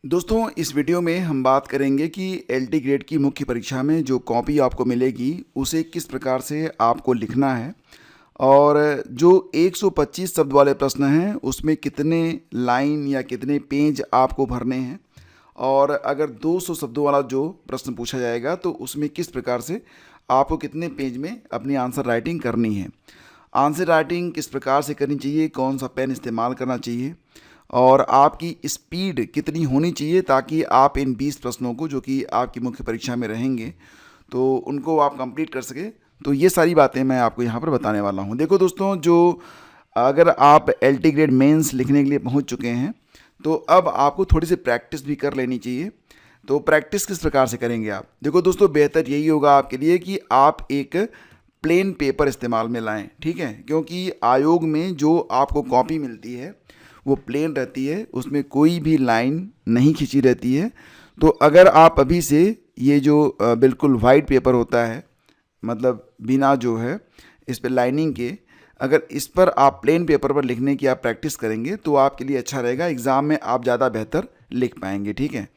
दोस्तों इस वीडियो में हम बात करेंगे कि एलटी ग्रेड की मुख्य परीक्षा में जो कॉपी आपको मिलेगी उसे किस प्रकार से आपको लिखना है और जो 125 शब्द वाले प्रश्न हैं उसमें कितने लाइन या कितने पेज आपको भरने हैं और अगर 200 शब्दों वाला जो प्रश्न पूछा जाएगा तो उसमें किस प्रकार से आपको कितने पेज में अपनी आंसर राइटिंग करनी है। आंसर राइटिंग किस प्रकार से करनी चाहिए, कौन सा पेन इस्तेमाल करना चाहिए और आपकी स्पीड कितनी होनी चाहिए ताकि आप इन 20 प्रश्नों को जो कि आपकी मुख्य परीक्षा में रहेंगे तो उनको आप कंप्लीट कर सके। तो ये सारी बातें मैं आपको यहाँ पर बताने वाला हूँ। देखो दोस्तों, जो अगर आप एलटी ग्रेड मेंस लिखने के लिए पहुँच चुके हैं तो अब आपको थोड़ी सी प्रैक्टिस भी कर लेनी चाहिए। तो प्रैक्टिस किस प्रकार से करेंगे आप? देखो दोस्तों, बेहतर यही होगा आपके लिए कि आप एक प्लेन पेपर इस्तेमाल में लाएं, ठीक है, क्योंकि आयोग में जो आपको कॉपी मिलती है वो प्लेन रहती है, उसमें कोई भी लाइन नहीं खींची रहती है। तो अगर आप अभी से ये जो बिल्कुल वाइट पेपर होता है, मतलब बिना जो है इस पर लाइनिंग के, अगर इस पर आप प्लेन पेपर पर लिखने की आप प्रैक्टिस करेंगे तो आपके लिए अच्छा रहेगा, एग्ज़ाम में आप ज़्यादा बेहतर लिख पाएंगे, ठीक है।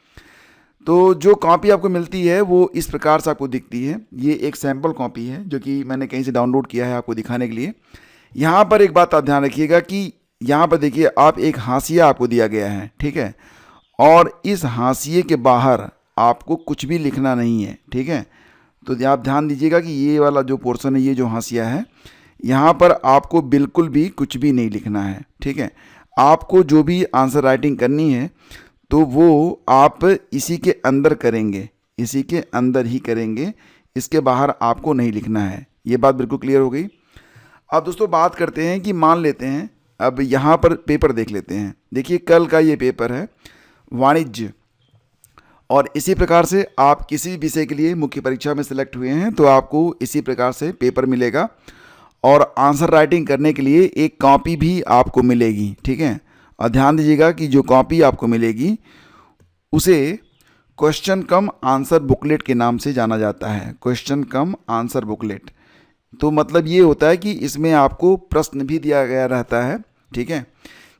तो जो कॉपी आपको मिलती है वो इस प्रकार से आपको दिखती है। ये एक सैम्पल कॉपी है जो कि मैंने कहीं से डाउनलोड किया है आपको दिखाने के लिए। यहाँ पर एक बात आप ध्यान रखिएगा कि यहाँ पर देखिए आप एक हाशिया आपको दिया गया है, ठीक है, और इस हाशिए के बाहर आपको कुछ भी लिखना नहीं है, ठीक है। तो आप ध्यान दीजिएगा कि ये वाला जो पोर्शन है, ये जो हाशिया है, यहाँ पर आपको बिल्कुल भी कुछ भी नहीं लिखना है, ठीक है। आपको जो भी आंसर राइटिंग करनी है तो वो आप इसी के अंदर करेंगे, इसी के अंदर ही करेंगे, इसके बाहर आपको नहीं लिखना है। ये बात बिल्कुल क्लियर हो गई। अब दोस्तों बात करते हैं कि मान लेते हैं, अब यहाँ पर पेपर देख लेते हैं। देखिए कल का ये पेपर है वाणिज्य, और इसी प्रकार से आप किसी विषय के लिए मुख्य परीक्षा में सिलेक्ट हुए हैं तो आपको इसी प्रकार से पेपर मिलेगा और आंसर राइटिंग करने के लिए एक कॉपी भी आपको मिलेगी, ठीक है। और ध्यान दीजिएगा कि जो कॉपी आपको मिलेगी उसे क्वेश्चन कम आंसर बुकलेट के नाम से जाना जाता है। क्वेश्चन कम आंसर बुकलेट, तो मतलब ये होता है कि इसमें आपको प्रश्न भी दिया गया रहता है, ठीक है।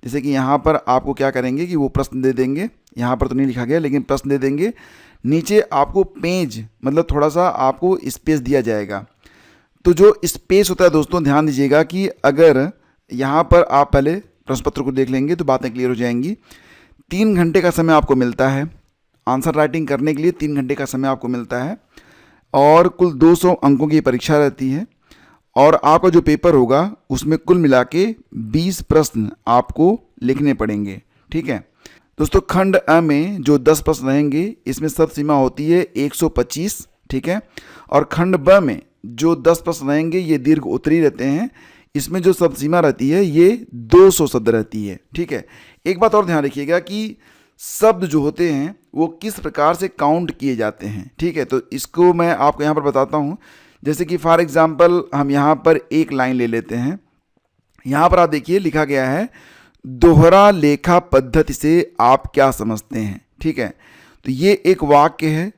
जैसे कि यहाँ पर आपको क्या करेंगे कि वो प्रश्न दे देंगे, यहाँ पर तो नहीं लिखा गया लेकिन प्रश्न दे देंगे, नीचे आपको पेज मतलब थोड़ा सा आपको स्पेस दिया जाएगा। तो जो स्पेस होता है दोस्तों, ध्यान दीजिएगा कि अगर यहाँ पर आप पहले प्रश्न पत्र को देख लेंगे तो बातें क्लियर हो जाएंगी। 3 घंटे का समय आपको मिलता है आंसर राइटिंग करने के लिए, 3 घंटे का समय आपको मिलता है और कुल 200 अंकों की परीक्षा रहती है और आपका जो पेपर होगा उसमें कुल मिला के 20 प्रश्न आपको लिखने पड़ेंगे, ठीक है दोस्तों। खंड अ में जो 10 प्रश्न रहेंगे इसमें शब्द सीमा होती है 125, ठीक है, और खंड ब में जो 10 प्रश्न रहेंगे ये दीर्घ उत्तरी रहते हैं, इसमें जो शब्द सीमा रहती है ये 200 शब्द रहती है, ठीक है। एक बात और ध्यान रखिएगा कि शब्द जो होते हैं वो किस प्रकार से काउंट किए जाते हैं, ठीक है। तो इसको मैं आपको यहाँ पर बताता हूँ। जैसे कि फॉर एग्जांपल हम यहाँ पर एक लाइन ले लेते हैं। यहाँ पर आप देखिए लिखा गया है दोहरा लेखा पद्धति से आप क्या समझते हैं, ठीक है। तो ये एक वाक्य है।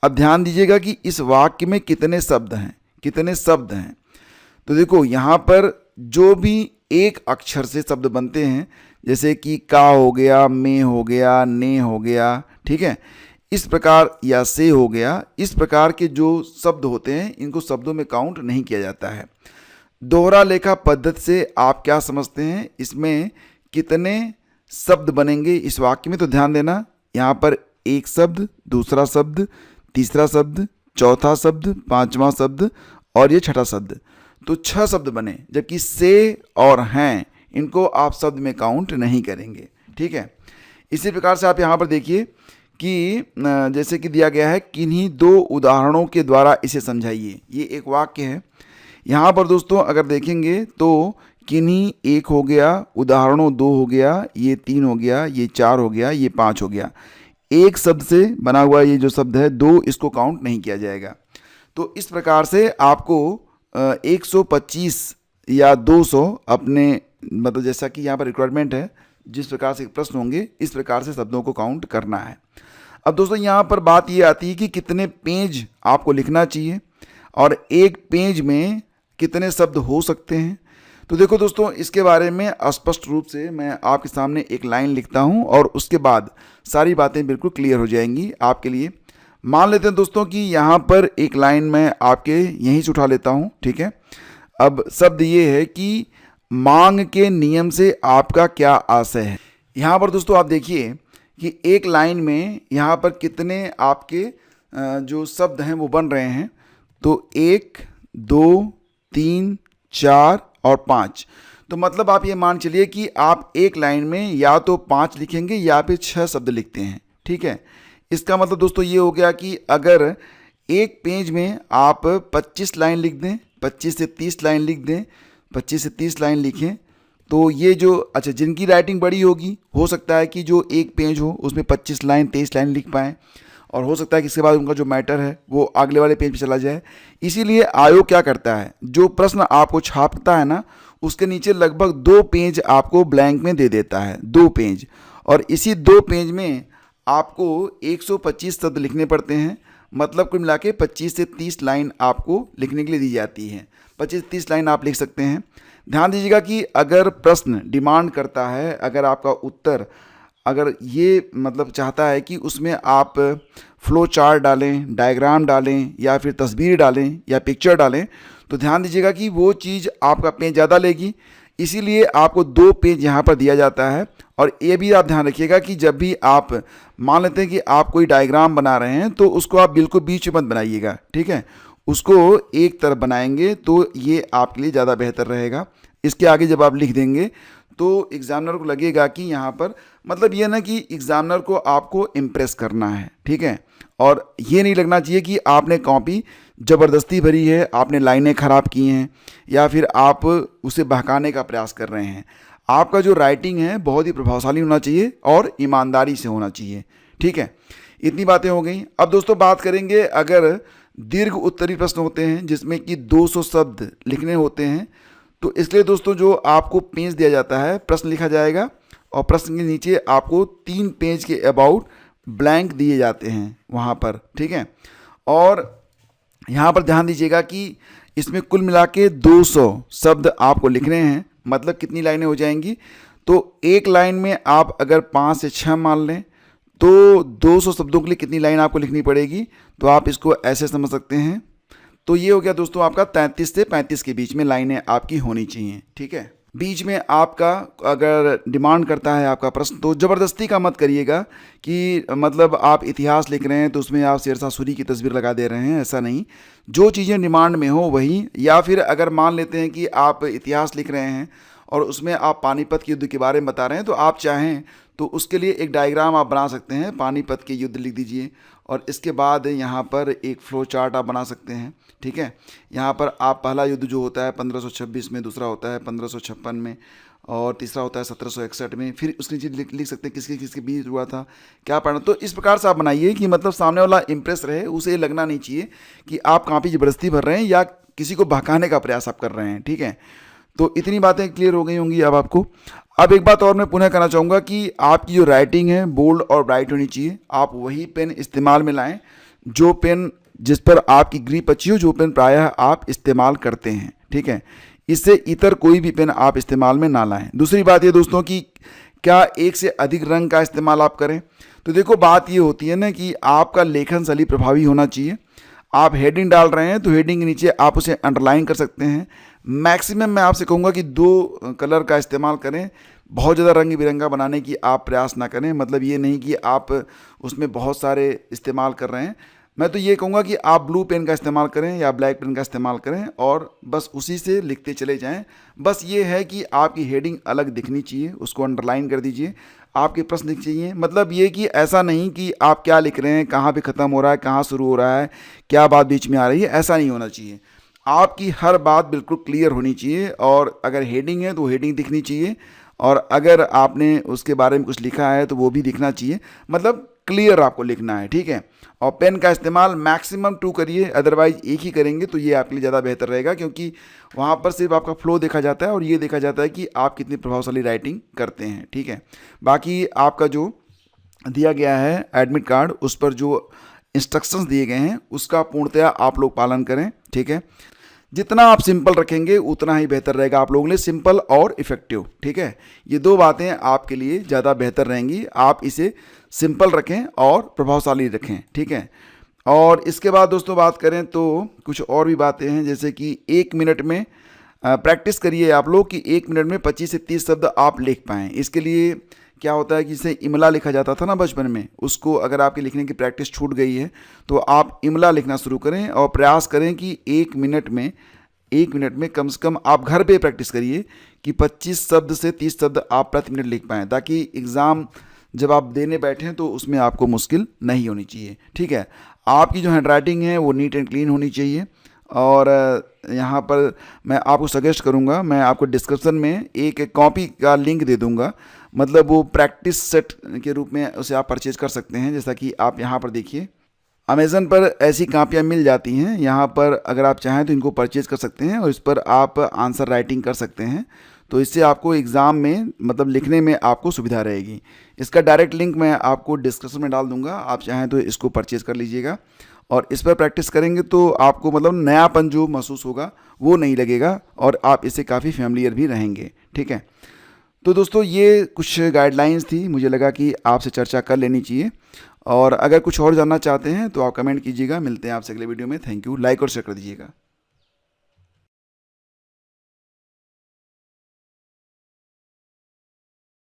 अब ध्यान दीजिएगा कि इस वाक्य में कितने शब्द हैं, कितने शब्द हैं। तो देखो यहाँ पर जो भी एक अक्षर से शब्द बनते हैं, जैसे कि का हो गया, में हो गया, ने हो गया, ठीक है, इस प्रकार, या से हो गया, इस प्रकार के जो शब्द होते हैं इनको शब्दों में काउंट नहीं किया जाता है। दोहरा लेखा पद्धति से आप क्या समझते हैं, इसमें कितने शब्द बनेंगे इस वाक्य में, तो ध्यान देना यहाँ पर एक शब्द, दूसरा शब्द, तीसरा शब्द, चौथा शब्द, पांचवा शब्द और ये छठा शब्द, तो 6 शब्द बने। जबकि से और हैं इनको आप शब्द में काउंट नहीं करेंगे, ठीक है। इसी प्रकार से आप यहाँ पर देखिए कि जैसे कि दिया गया है किन्हीं 2 उदाहरणों के द्वारा इसे समझाइए। ये एक वाक्य है। यहाँ पर दोस्तों अगर देखेंगे तो किन्हीं 1 हो गया, उदाहरणों 2 हो गया, ये 3 हो गया, ये 4 हो गया, ये 5 हो गया। एक शब्द से बना हुआ ये जो शब्द है 2, इसको काउंट नहीं किया जाएगा। तो इस प्रकार से आपको 125 या 200 अपने मतलब जैसा कि यहाँ पर रिक्वायरमेंट है, जिस प्रकार से प्रश्न होंगे इस प्रकार से शब्दों को काउंट करना है। अब दोस्तों यहाँ पर बात ये आती है कि कितने पेज आपको लिखना चाहिए और एक पेज में कितने शब्द हो सकते हैं। तो देखो दोस्तों, इसके बारे में स्पष्ट रूप से मैं आपके सामने एक लाइन लिखता हूं और उसके बाद सारी बातें बिल्कुल क्लियर हो जाएंगी आपके लिए। मान लेते हैं दोस्तों कि यहाँ पर एक लाइन मैं आपके यहीं से उठा लेता हूँ, ठीक है। अब शब्द ये है कि मांग के नियम से आपका क्या आशय है। यहाँ पर दोस्तों आप देखिए कि एक लाइन में यहाँ पर कितने आपके जो शब्द हैं वो बन रहे हैं। तो 1, 2, 3, 4 और 5। तो मतलब आप ये मान चलिए कि आप एक लाइन में या तो 5 लिखेंगे या फिर 6 शब्द लिखते हैं, ठीक है। इसका मतलब दोस्तों ये हो गया कि अगर एक पेज में आप 25 लाइन लिख दें, 25 से 30 लाइन लिख दें, 25 से 30 लाइन लिखें, तो ये जो अच्छा जिनकी राइटिंग बड़ी होगी, हो सकता है कि जो एक पेज हो उसमें 25 लाइन 23 लाइन लिख पाएँ, और हो सकता है कि इसके बाद उनका जो मैटर है वो अगले वाले पेज पे चला जाए। इसीलिए आयोग क्या करता है, जो प्रश्न आपको छापता है ना, उसके नीचे लगभग 2 पेज आपको ब्लैंक में दे देता है, 2 पेज। और इसी 2 पेज में आपको 125 शब्द लिखने पड़ते हैं। मतलब कुल मिला के 25 से 30 लाइन आपको लिखने के लिए दी जाती है। 25 से 30 लाइन आप लिख सकते हैं। ध्यान दीजिएगा कि अगर प्रश्न डिमांड करता है, अगर आपका उत्तर अगर ये मतलब चाहता है कि उसमें आप फ्लो चार्ट डालें, डायग्राम डालें, या फिर तस्वीर डालें या पिक्चर डालें, तो ध्यान दीजिएगा कि वो चीज़ आपका पेज ज़्यादा लेगी। इसीलिए आपको 2 पेज यहाँ पर दिया जाता है। और ये भी आप ध्यान रखिएगा कि जब भी आप मान लेते हैं कि आप कोई डायग्राम बना रहे हैं, तो उसको आप बिल्कुल बीच में मत बनाइएगा, ठीक है। उसको एक तरफ बनाएंगे तो ये आपके लिए ज़्यादा बेहतर रहेगा। इसके आगे जब आप लिख देंगे तो एग्जामिनर को लगेगा कि यहाँ पर मतलब ये ना कि एग्जामिनर को आपको इम्प्रेस करना है, ठीक है। और ये नहीं लगना चाहिए कि आपने कॉपी ज़बरदस्ती भरी है, आपने लाइनें ख़राब की हैं, या फिर आप उसे बहकाने का प्रयास कर रहे हैं। आपका जो राइटिंग है बहुत ही प्रभावशाली होना चाहिए और ईमानदारी से होना चाहिए, ठीक है। इतनी बातें हो गई। अब दोस्तों बात करेंगे, अगर दीर्घ उत्तरीय प्रश्न होते हैं जिसमें कि 200 शब्द लिखने होते हैं, तो इसलिए दोस्तों जो आपको पेज दिया जाता है, प्रश्न लिखा जाएगा और प्रश्न के नीचे आपको 3 पेज के अबाउट ब्लैंक दिए जाते हैं वहाँ पर, ठीक है। और यहाँ पर ध्यान दीजिएगा कि इसमें कुल मिला के 200 शब्द आपको लिखने हैं। मतलब कितनी लाइनें हो जाएंगी, तो एक लाइन में आप अगर 5 से 6 मान लें तो 200 शब्दों के लिए कितनी लाइन आपको लिखनी पड़ेगी, तो आप इसको ऐसे समझ सकते हैं। तो ये हो गया दोस्तों आपका 33 से 35 के बीच में लाइनें आपकी होनी चाहिए, ठीक है। बीच में आपका अगर डिमांड करता है आपका प्रश्न, तो ज़बरदस्ती का मत करिएगा कि मतलब आप इतिहास लिख रहे हैं तो उसमें आप शेरशाह सूरी की तस्वीर लगा दे रहे हैं, ऐसा नहीं। जो चीज़ें डिमांड में हो वही, या फिर अगर मान लेते हैं कि आप इतिहास लिख रहे हैं और उसमें आप पानीपत के युद्ध के बारे में बता रहे हैं, तो आप चाहें तो उसके लिए एक डायग्राम आप बना सकते हैं, पानीपत के युद्ध लिख दीजिए, और इसके बाद यहाँ पर एक फ्लो चार्ट आप बना सकते हैं, ठीक है। यहाँ पर आप पहला युद्ध जो होता है 1526 में, दूसरा होता है 1556 में, और तीसरा होता है 1761 में। फिर उसके नीचे लिख सकते हैं किसके किसके बीच हुआ था, क्या पढ़ना। तो इस प्रकार से आप बनाइए कि मतलब सामने वाला इम्प्रेस रहे, उसे लगना नहीं चाहिए कि आप कॉपी ज़बरदस्ती भर रहे हैं या किसी को बहकाने का प्रयास आप कर रहे हैं, ठीक है। तो इतनी बातें क्लियर हो गई होंगी अब आपको। अब एक बात और मैं पुनः कहना चाहूँगा कि आपकी जो राइटिंग है बोल्ड और ब्राइट होनी चाहिए। आप वही पेन इस्तेमाल में लाएं जो पेन जिस पर आपकी ग्रिप अच्छी हो, जो पेन प्रायः आप इस्तेमाल करते हैं, ठीक है। इससे इतर कोई भी पेन आप इस्तेमाल में ना लाएं। दूसरी बात ये दोस्तों कि क्या एक से अधिक रंग का इस्तेमाल आप करें, तो देखो बात ये होती है ना कि आपका लेखन शैली प्रभावी होना चाहिए। आप हेडिंग डाल रहे हैं तो हेडिंग के नीचे आप उसे अंडरलाइन कर सकते हैं। मैक्सिमम मैं आपसे कहूँगा कि 2 कलर का इस्तेमाल करें। बहुत ज़्यादा रंग बिरंगा बनाने की आप प्रयास ना करें। मतलब ये नहीं कि आप उसमें बहुत सारे इस्तेमाल कर रहे हैं। मैं तो ये कहूँगा कि आप ब्लू पेन का इस्तेमाल करें या ब्लैक पेन का इस्तेमाल करें और बस उसी से लिखते चले जाएं। बस ये है कि आपकी हेडिंग अलग दिखनी चाहिए, उसको अंडरलाइन कर दीजिए। आपके प्रश्न दिख चाहिए। मतलब ये कि ऐसा नहीं कि आप क्या लिख रहे हैं, कहाँ पे ख़त्म हो रहा है, कहाँ शुरू हो रहा है, क्या बात बीच में आ रही है, ऐसा नहीं होना चाहिए। आपकी हर बात बिल्कुल क्लियर होनी चाहिए और अगर हेडिंग है तो हेडिंग दिखनी चाहिए और अगर आपने उसके बारे में कुछ लिखा है तो वो भी दिखना चाहिए। मतलब क्लियर आपको लिखना है, ठीक है। और पेन का इस्तेमाल मैक्सिमम 2 करिए, अदरवाइज एक ही करेंगे तो ये आपके लिए ज़्यादा बेहतर रहेगा, क्योंकि वहाँ पर सिर्फ आपका फ्लो देखा जाता है और ये देखा जाता है कि आप कितनी प्रभावशाली राइटिंग करते हैं, ठीक है। बाकी आपका जो दिया गया है एडमिट कार्ड, उस पर जो इंस्ट्रक्शंस दिए गए हैं उसका पूर्णतया आप लोग पालन करें, ठीक है। जितना आप सिंपल रखेंगे उतना ही बेहतर रहेगा आप लोगों के लिए, सिंपल और इफ़ेक्टिव। ठीक है, ये दो बातें आपके लिए ज़्यादा बेहतर रहेंगी। आप इसे सिंपल रखें और प्रभावशाली रखें। ठीक है, और इसके बाद दोस्तों बात करें तो कुछ और भी बातें हैं, जैसे कि 1 मिनट में प्रैक्टिस करिए आप लोग कि 1 मिनट में 25 से 30 शब्द आप लिख पाएँ। इसके लिए क्या होता है कि जिसे इमला लिखा जाता था ना बचपन में, उसको अगर आपके लिखने की प्रैक्टिस छूट गई है तो आप इमला लिखना शुरू करें और प्रयास करें कि 1 मिनट में कम से कम आप घर पे प्रैक्टिस करिए कि 25 शब्द से 30 शब्द आप प्रति मिनट लिख पाएँ, ताकि एग्ज़ाम जब आप देने बैठें तो उसमें आपको मुश्किल नहीं होनी चाहिए। ठीक है, आपकी जो हैंड राइटिंग है वो नीट एंड क्लीन होनी चाहिए। और यहाँ पर मैं आपको सजेस्ट करूँगा, मैं आपको डिस्क्रिप्शन में एक कॉपी का लिंक दे दूँगा, मतलब वो प्रैक्टिस सेट के रूप में उसे आप परचेज कर सकते हैं। जैसा कि आप यहाँ पर देखिए, अमेज़न पर ऐसी कापियाँ मिल जाती हैं, यहाँ पर अगर आप चाहें तो इनको परचेज कर सकते हैं और इस पर आप आंसर राइटिंग कर सकते हैं। तो इससे आपको एग्ज़ाम में मतलब लिखने में आपको सुविधा रहेगी। इसका डायरेक्ट लिंक मैं आपको डिस्क्रिप्शन में डाल दूँगा, आप चाहें तो इसको परचेज़ कर लीजिएगा और इस पर प्रैक्टिस करेंगे तो आपको मतलब नयापन जो महसूस होगा वो नहीं लगेगा और आप इससे काफ़ी फैमिलियर भी रहेंगे। ठीक है, तो दोस्तों ये कुछ गाइडलाइंस थी, मुझे लगा कि आपसे चर्चा कर लेनी चाहिए। और अगर कुछ और जानना चाहते हैं तो आप कमेंट कीजिएगा। मिलते हैं आपसे अगले वीडियो में। थैंक यू, लाइक और शेयर कर दीजिएगा।